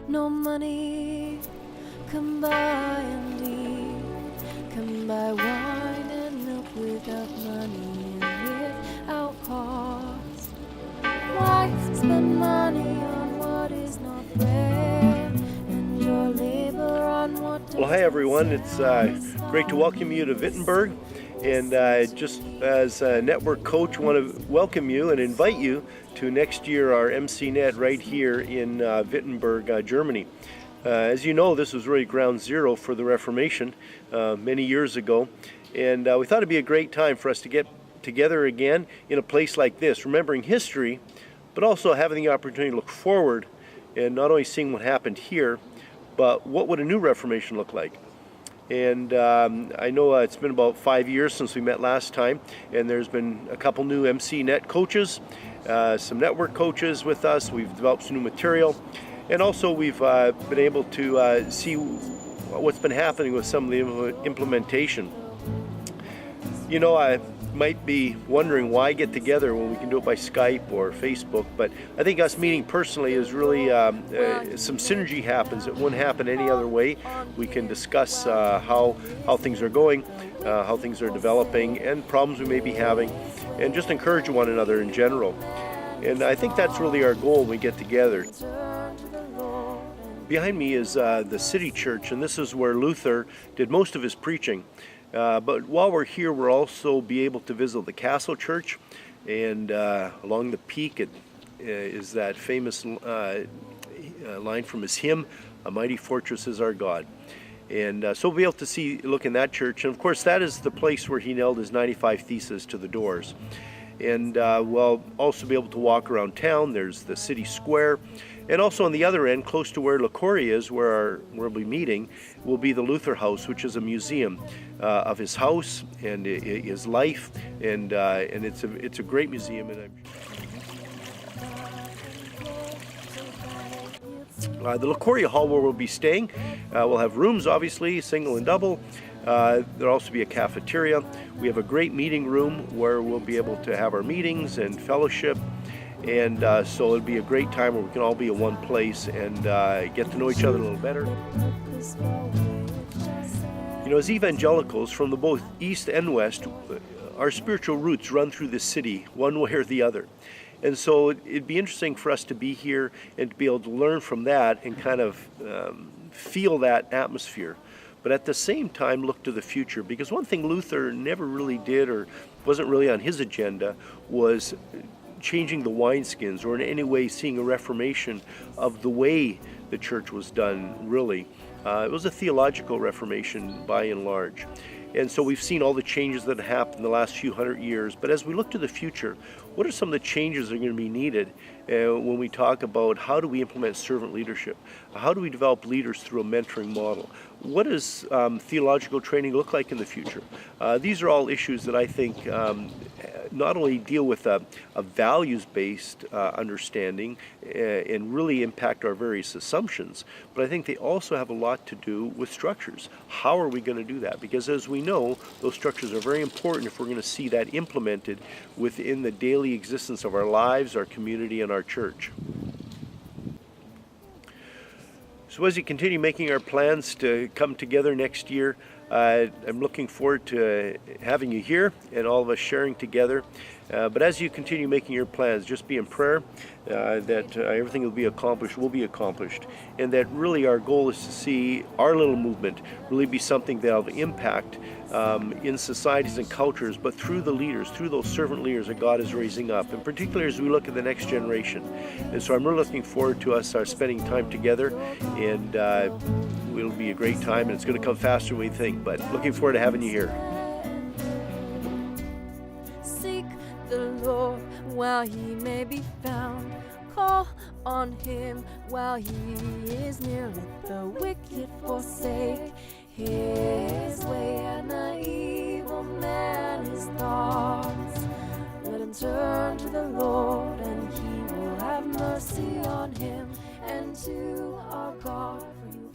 no money can buy indeed, can buy wine and milk without money and without cost. Why spend money on what is not bread, and your labor on what does. Well, hi everyone. It's great to welcome you to Wittenberg. And just as a network coach, I want to welcome you and invite you to next year our MCNet right here in Wittenberg, Germany. As you know, this was really ground zero for the Reformation many years ago. And we thought it'd be a great time for us to get together again in a place like this, remembering history, but also having the opportunity to look forward and not only seeing what happened here, but what would a new Reformation look like. And I know it's been about 5 years since we met last time, and there's been a couple new MCNet coaches, some network coaches with us. We've developed some new material, and also we've been able to see what's been happening with some of the implementation. You know, I might be wondering why get together when we can do it by Skype or Facebook, but I think us meeting personally is really some synergy happens that wouldn't happen any other way. We can discuss how things are going, how things are developing, and problems we may be having, and just encourage one another in general. And I think that's really our goal when we get together. Behind me is the city church, and this is where Luther did most of his preaching. But while we're here, we'll also be able to visit the castle church, and along the peak is that famous line from his hymn, "A mighty fortress is our God." And so we'll be able to look in that church, and of course that is the place where he nailed his 95 Theses to the doors. And we'll also be able to walk around town. There's the city square, and also on the other end, close to where Lacoria is, where we'll be meeting, will be the Luther House, which is a museum of his house and his life, and it's a great museum. And the Lacoria Hall, where we'll be staying, we'll have rooms, obviously, single and double. There'll also be a cafeteria. We have a great meeting room where we'll be able to have our meetings and fellowship. And so it'll be a great time where we can all be in one place and get to know each other a little better. You know, as evangelicals from the both East and West, our spiritual roots run through the city, one way or the other. And so it'd be interesting for us to be here and to be able to learn from that and kind of feel that atmosphere. But at the same time, look to the future. Because one thing Luther never really did, or wasn't really on his agenda, was changing the wineskins, or in any way seeing a reformation of the way the church was done, really. It was a theological reformation by and large. And so we've seen all the changes that have happened in the last few hundred years. But as we look to the future, what are some of the changes that are going to be needed when we talk about how do we implement servant leadership? How do we develop leaders through a mentoring model? What does theological training look like in the future? These are all issues that I think not only deal with a values-based understanding and really impact our various assumptions, but I think they also have a lot to do with structures. How are we going to do that? Because as we know, those structures are very important if we're going to see that implemented within the daily existence of our lives, our community, and our church. So as we continue making our plans to come together next year, I'm looking forward to having you here and all of us sharing together. But as you continue making your plans, just be in prayer that everything will be accomplished, and that really our goal is to see our little movement really be something that will have impact in societies and cultures, but through the leaders, through those servant leaders that God is raising up, and particularly as we look at the next generation. And so I'm really looking forward to us spending time together, and it'll be a great time, and it's going to come faster than we think, but looking forward to having you here. Seek the Lord while he may be found. Call on him while he is near. Let the wicked forsake his way, and the evil man his thoughts. Let him turn to the Lord, and he will have mercy on him, and to our God, for you